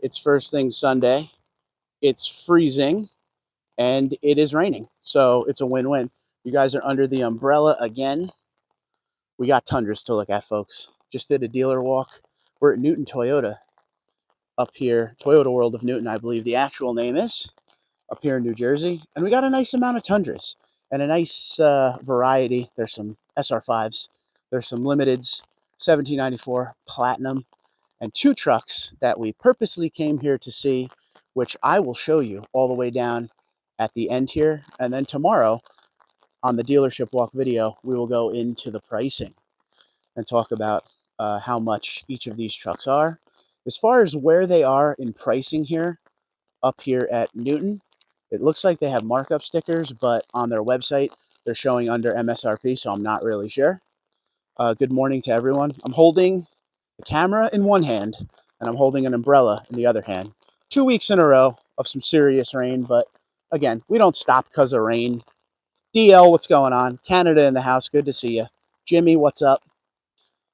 It's first thing Sunday. It's freezing and it is raining. So it's a win-win. You guys are under the umbrella again. We got Tundras to look at, folks. Just did a dealer walk. We're at Newton Toyota up here. Toyota World of Newton, I believe the actual name is, up here in New Jersey. And we got a nice amount of Tundras and a nice variety. There's some SR5s. There's some Limiteds, 1794 Platinum, and two trucks that we purposely came here to see, which I will show you all the way down at the end here. And then tomorrow on the dealership walk video, we will go into the pricing and talk about how much each of these trucks are. As far as where they are in pricing here, up here at Newton, it looks like they have markup stickers, but on their website, they're showing under MSRP, so I'm not really sure. Good morning to everyone. I'm holding the camera in one hand, and I'm holding an umbrella in the other hand. 2 weeks in a row of some serious rain, but again, we don't stop because of rain. DL, what's going on? Canada in the house, good to see you. Jimmy, what's up?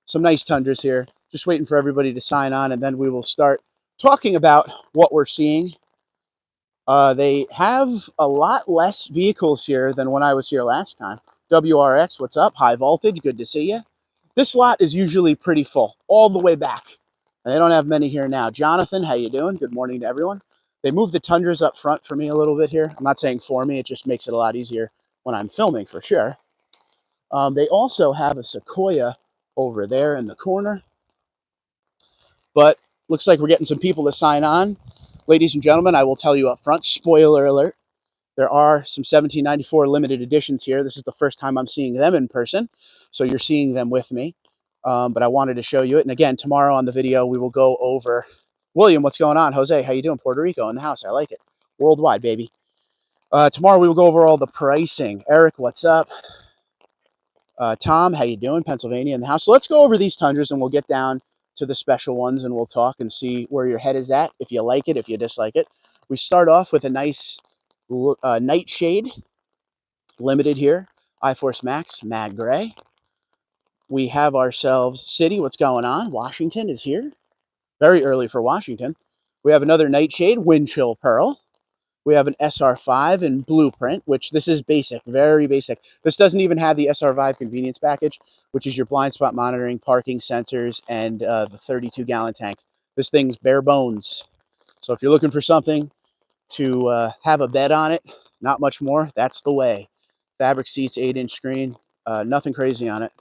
Some nice Tundras here. Just waiting for everybody to sign on, and then we will start talking about what we're seeing. They have a lot less vehicles here than when I was here last time. WRX, what's up? High Voltage, good to see you. This lot is usually pretty full, all the way back. And they don't have many here now. Jonathan, how you doing? Good morning to everyone. They moved the Tundras up front for me a little bit here. I'm not saying for me, it just makes it a lot easier when I'm filming for sure. They also have a Sequoia over there in the corner. But looks like we're getting some people to sign on. Ladies and gentlemen, I will tell you up front, spoiler alert, there are some 1794 limited editions here. This is the first time I'm seeing them in person, so you're seeing them with me. But I wanted to show you it. And again, tomorrow on the video, we will go over... William, what's going on? Jose, how you doing? Puerto Rico in the house. I like it. Worldwide, baby. Tomorrow, we will go over all the pricing. Eric, what's up? Tom, how you doing? Pennsylvania in the house. So let's go over these Tundras, and we'll get down to the special ones, and we'll talk and see where your head is at, if you like it, if you dislike it. We start off with a nice Nightshade Limited here. iForce Max, Mag Gray. We have ourselves City. What's going on? Washington is here. Very early for Washington. We have another Nightshade, Wind Chill Pearl. We have an SR5 in Blueprint, which this is basic, very basic. This doesn't even have the SR5 convenience package, which is your blind spot monitoring, parking sensors, and the 32-gallon tank. This thing's bare bones. So if you're looking for something to have a bed on it, not much more, that's the way. Fabric seats, 8-inch screen, nothing crazy on it.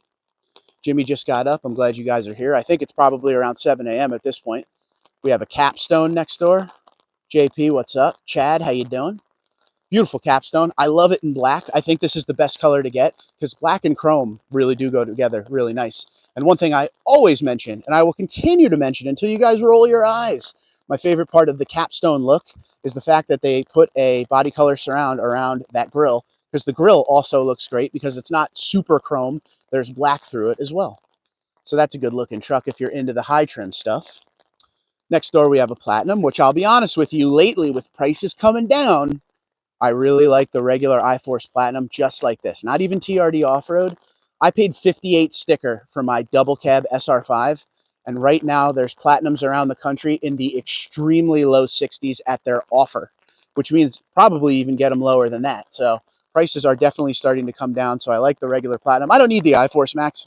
Jimmy just got up. I'm glad you guys are here. I think it's probably around 7 a.m. at this point. We have a Capstone next door. JP, what's up? Chad, how you doing? Beautiful Capstone. I love it in black. I think this is the best color to get because black and chrome really do go together really nice. And one thing I always mention, and I will continue to mention until you guys roll your eyes, my favorite part of the Capstone look is the fact that they put a body color surround around that grille, because the grille also looks great because it's not super chrome. There's black through it as well. So that's a good looking truck if you're into the high trim stuff. Next door, we have a Platinum, which I'll be honest with you, lately with prices coming down, I really like the regular iForce Platinum just like this. Not even TRD off-road. I paid $58 sticker for my double cab SR5, and right now there's Platinums around the country in the extremely low 60s at their offer, which means probably even get them lower than that. So prices are definitely starting to come down, so I like the regular Platinum. I don't need the iForce Max,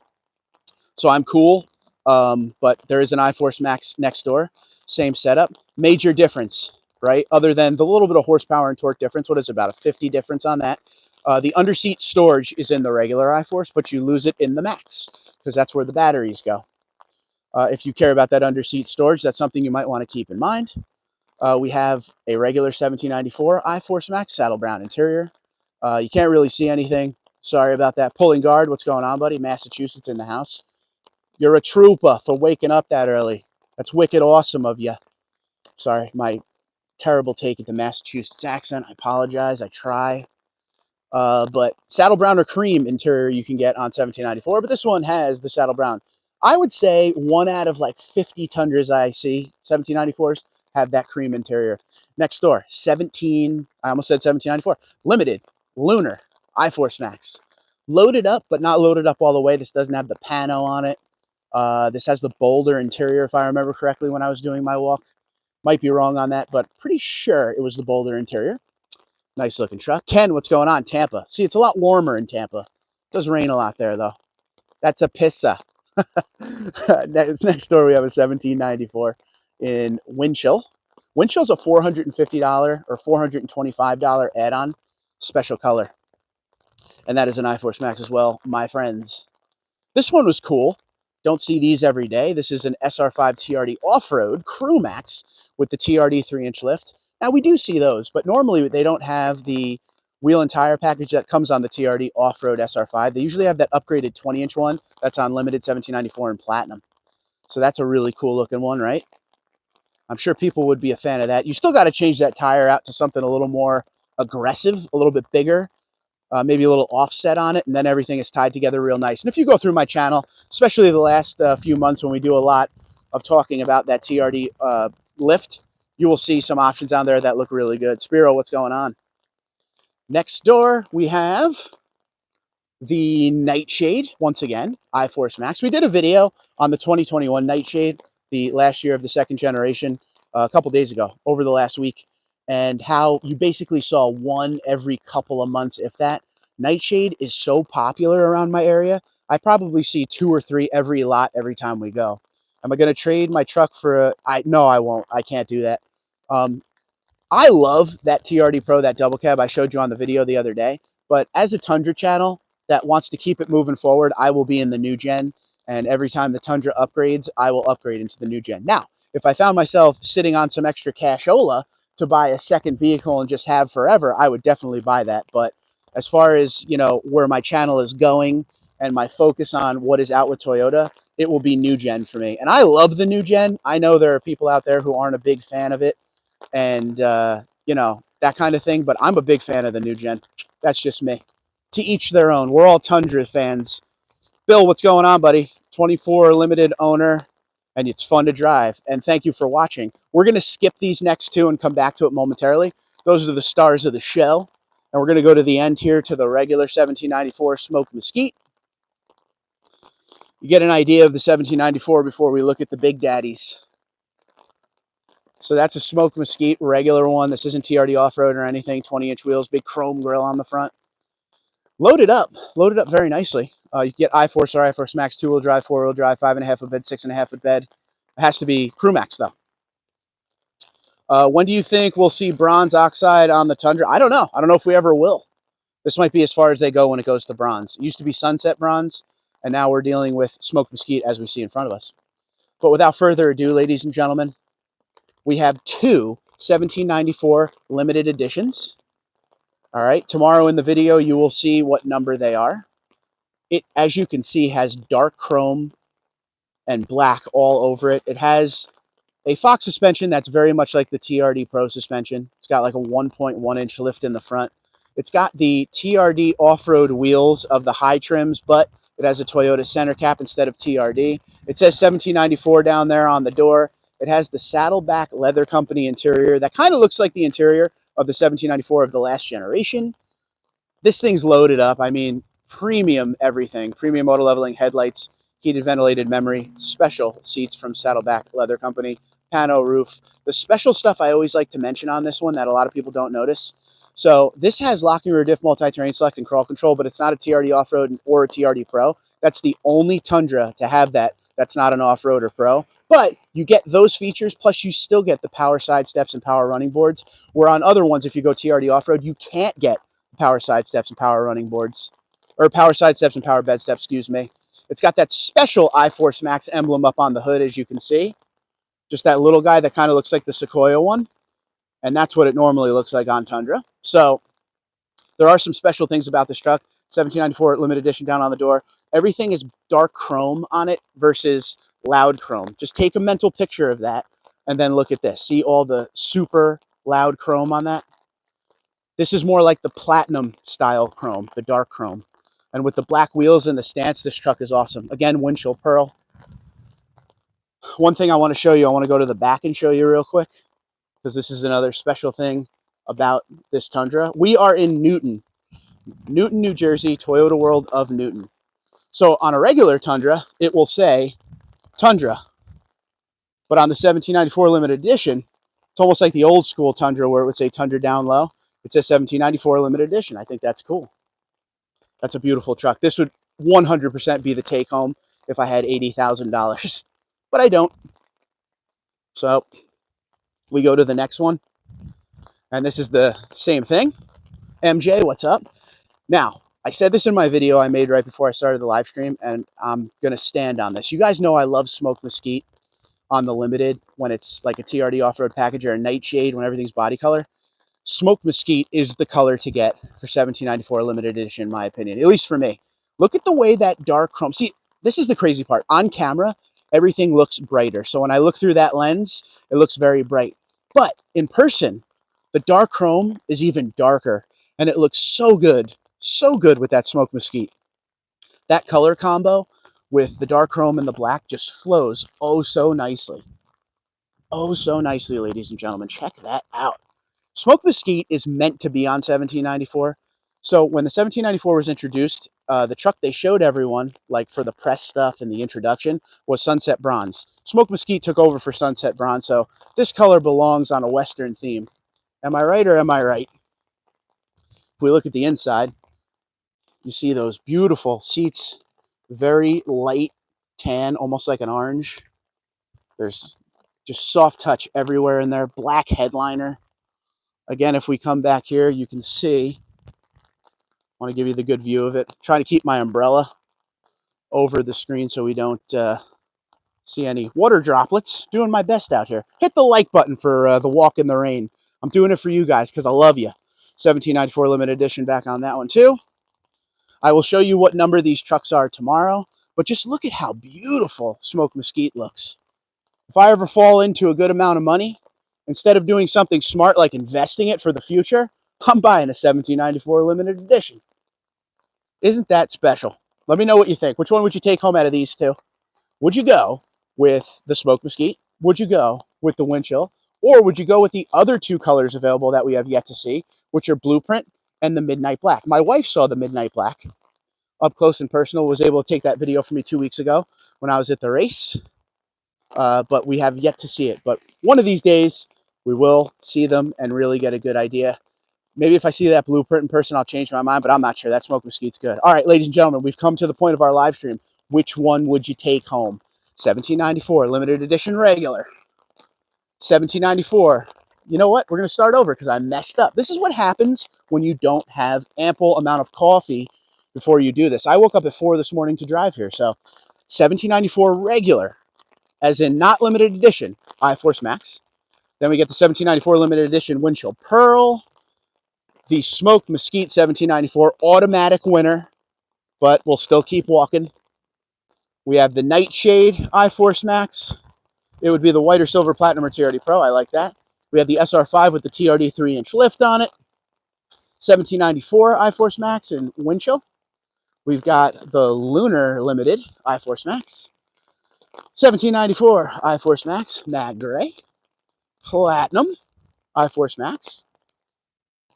so I'm cool, but there is an iForce Max next door. Same setup. Major difference, right? Other than the little bit of horsepower and torque difference. What is it, about a 50 difference on that? The underseat storage is in the regular iForce, but you lose it in the Max because that's where the batteries go. If you care about that underseat storage, that's something you might want to keep in mind. We have a regular 1794 iForce Max saddle brown interior. You can't really see anything. Sorry about that. Pulling guard, what's going on, buddy? Massachusetts in the house. You're a trooper for waking up that early. That's wicked awesome of you. Sorry, my terrible take at the Massachusetts accent. I apologize. I try. But saddle brown or cream interior you can get on 1794, but this one has the saddle brown. I would say 1 out of like 50 Tundras I see, 1794s, have that cream interior. Next door, I almost said 1794, Limited, Lunar, iForce Max. Loaded up, but not loaded up all the way. This doesn't have the pano on it. This has the Boulder interior, if I remember correctly when I was doing my walk. Might be wrong on that, but pretty sure it was the Boulder interior. Nice looking truck. Ken, what's going on? Tampa. See, it's a lot warmer in Tampa. It does rain a lot there, though. That's a Pissa. Next door, we have a 1794 in Winchell. Winchell's a $450 or $425 add-on special color. And that is an iForce Max as well, my friends. This one was cool. Don't see these every day. This is an SR5 TRD off-road Crew Max with the TRD 3-inch lift. Now, we do see those, but normally they don't have the wheel and tire package that comes on the TRD off-road SR5. They usually have that upgraded 20-inch one that's on limited 1794 in platinum. So that's a really cool looking one, right? I'm sure people would be a fan of that. You still got to change that tire out to something a little more aggressive, a little bit bigger, maybe a little offset on it, and then everything is tied together real nice. And if you go through my channel, especially the last few months when we do a lot of talking about that TRD lift, you will see some options down there that look really good. Spiro, what's going on? Next door, we have the Nightshade, once again, iForce Max. We did a video on the 2021 Nightshade, the last year of the second generation, a couple days ago, over the last week, and how you basically saw one every couple of months, if that. Nightshade is so popular around my area. I probably see 2 or 3 every lot every time we go. Am I going to trade my truck for no, I won't. I can't do that. I love that TRD Pro, that double cab I showed you on the video the other day. But as a Tundra channel that wants to keep it moving forward, I will be in the new gen. And every time the Tundra upgrades, I will upgrade into the new gen. Now, if I found myself sitting on some extra cashola to buy a second vehicle and just have forever, I would definitely buy that. But as far as, you know, where my channel is going and my focus on what is out with Toyota, it will be new gen for me. And I love the new gen. I know there are people out there who aren't a big fan of it and, you know, that kind of thing. But I'm a big fan of the new gen. That's just me. To each their own. We're all Tundra fans. Bill, what's going on, buddy? 24 limited owner, and it's fun to drive. And thank you for watching. We're going to skip these next two and come back to it momentarily. Those are the stars of the show. And we're going to go to the end here to the regular 1794 Smoked Mesquite. You get an idea of the 1794 before we look at the big daddies. So that's a Smoked Mesquite, regular one. This isn't TRD off-road or anything. 20-inch wheels, big chrome grille on the front. Loaded up very nicely. You get iForce or iForce Max 2-wheel drive, 4-wheel drive, 5.5 foot bed, 6.5 foot bed. It has to be Crew Max though. When do you think we'll see bronze oxide on the Tundra? I don't know. I don't know if we ever will. This might be as far as they go when it goes to bronze. It used to be sunset bronze, and now we're dealing with Smoked Mesquite as we see in front of us. But without further ado, ladies and gentlemen, we have 2 1794 limited editions. All right, tomorrow in the video, you will see what number they are. It, as you can see, has dark chrome and black all over it. It has a Fox suspension that's very much like the TRD Pro suspension. It's got like a 1.1-inch lift in the front. It's got the TRD off-road wheels of the high trims, but it has a Toyota center cap instead of TRD. It says 1794 down there on the door. It has the Saddleback Leather Company interior that kind of looks like the interior of the 1794 of the last generation. This thing's loaded up. I mean, premium everything. Premium auto leveling headlights, heated ventilated memory, special seats from Saddleback Leather Company, pano roof. The special stuff I always like to mention on this one that a lot of people don't notice. So this has locking rear diff, multi-terrain select, and crawl control, but it's not a TRD off-road or a TRD Pro. That's the only Tundra to have that. That's not an off-road or Pro. But you get those features, plus you still get the power side steps and power running boards, where on other ones, if you go TRD off-road, you can't get power side steps and power running boards, or power side steps and power bed steps, excuse me. It's got that special iForce Max emblem up on the hood, as you can see. Just that little guy that kind of looks like the Sequoia one. And that's what it normally looks like on Tundra. So there are some special things about this truck. 1794 limited edition down on the door. Everything is dark chrome on it versus loud chrome. Just take a mental picture of that and then look at this. See all the super loud chrome on that? This is more like the platinum style chrome, the dark chrome. And with the black wheels and the stance, this truck is awesome. Again, windshield pearl. One thing I want to show you, I want to go to the back and show you real quick, because this is another special thing about this Tundra. We are in Newton, New Jersey, Toyota World of Newton. So on a regular Tundra, it will say Tundra. But on the 1794 limited edition, It's almost like the old school Tundra where it would say Tundra down low. It says 1794 limited edition. I think that's cool. That's a beautiful truck. This would 100% be the take home if I had $80,000, but I don't. So we go to the next one, and this is the same thing. MJ, what's up? Now, I said this in my video I made right before I started the live stream, and I'm going to stand on this. You guys know I love smoked mesquite on the limited when it's like a TRD off-road package or a nightshade when everything's body color. Smoked mesquite is the color to get for 1794 limited edition, in my opinion, at least for me. Look at the way that dark chrome. See, this is the crazy part. On camera, everything looks brighter. So when I look through that lens, it looks very bright. But in person, the dark chrome is even darker, and it looks so good with that smoked mesquite. That color combo with the dark chrome and the black just flows oh so nicely. Oh so nicely, ladies and gentlemen. Check that out. Smoked mesquite is meant to be on 1794. So when the 1794 was introduced, the truck they showed everyone, like for the press stuff and the introduction, was Sunset Bronze. Smoked mesquite took over for Sunset Bronze, so this color belongs on a Western theme. Am I right or am I right? If we look at the inside, you see those beautiful seats, very light tan, almost like an orange. There's just soft touch everywhere in there. Black headliner. Again, if we come back here, you can see, I want to give you the good view of it. I'm trying to keep my umbrella over the screen so we don't see any water droplets. Doing my best out here. Hit the like button for the walk in the rain. I'm doing it for you guys because I love you. 1794 limited edition back on that one too. I will show you what number these trucks are tomorrow, but just look at how beautiful smoked mesquite looks. If I ever fall into a good amount of money, instead of doing something smart like investing it for the future, I'm buying a 1794 limited edition. Isn't that special? Let me know what you think. Which one would you take home out of these two? Would you go with the smoked mesquite? Would you go with the wind chill? Or would you go with the other two colors available that we have yet to see, which are blueprint and the midnight black? My wife saw the midnight black up close and personal, was able to take that video for me 2 weeks ago when I was at the race. But we have yet to see it. But one of these days, we will see them and really get a good idea. Maybe if I see that blueprint in person, I'll change my mind, but I'm not sure. That smoked mesquite's good. All right, ladies and gentlemen, we've come to the point of our live stream. Which one would you take home? 1794 limited edition regular. 1794. You know what? We're going to start over because I messed up. This is what happens when you don't have ample amount of coffee before you do this. I woke up at 4 this morning to drive here. So 1794 regular, as in not limited edition, I-Force Max. Then we get the 1794 limited edition windshield pearl. The smoked mesquite 1794 automatic winner, but we'll still keep walking. We have the nightshade I-Force Max. It would be the white or silver platinum or TRD Pro. I like that. We have the SR5 with the TRD 3-inch lift on it. 1794 I-Force Max in wind chill. We've got the Lunar Limited I-Force Max. 1794 I-Force Max Mag Gray. Platinum I-Force Max.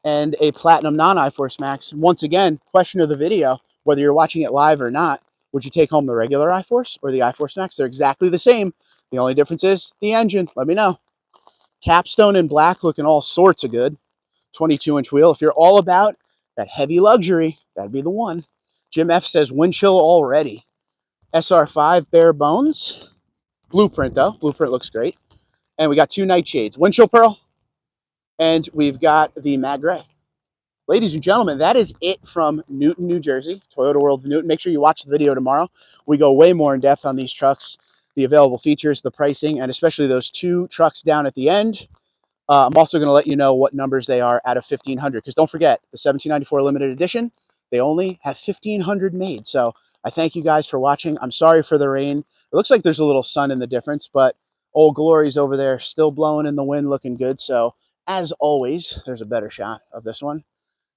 And a Platinum non-I-Force Max. Once again, question of the video, whether you're watching it live or not, would you take home the regular I-Force or the I-Force Max? They're exactly the same. The only difference is the engine. Let me know. Capstone in black, looking all sorts of good. 22-inch wheel. If you're all about that heavy luxury, that'd be the one. Jim F says wind chill already. SR5 bare bones. Blueprint though. Blueprint looks great. And we got two nightshades. Wind chill pearl. And we've got the Mag Gray. Ladies and gentlemen, that is it from Newton, New Jersey, Toyota World of Newton. Make sure you watch the video tomorrow. We go way more in depth on these trucks, the available features, the pricing, and especially those two trucks down at the end. I'm also going to let you know what numbers they are out of 1,500, because don't forget, the 1794 limited edition, they only have 1,500 made. So I thank you guys for watching. I'm sorry for the rain. It looks like there's a little sun in the difference, but Old Glory's over there still blowing in the wind, looking good. So as always, there's a better shot of this one.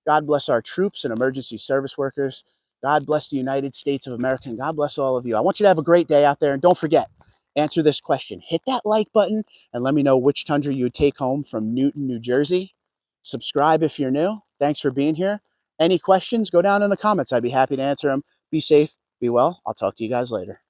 God bless our troops and emergency service workers. God bless the United States of America, and God bless all of you. I want you to have a great day out there, and don't forget, answer this question. Hit that like button and let me know which Tundra you would take home from Newton, New Jersey. Subscribe if you're new. Thanks for being here. Any questions, go down in the comments. I'd be happy to answer them. Be safe, be well. I'll talk to you guys later.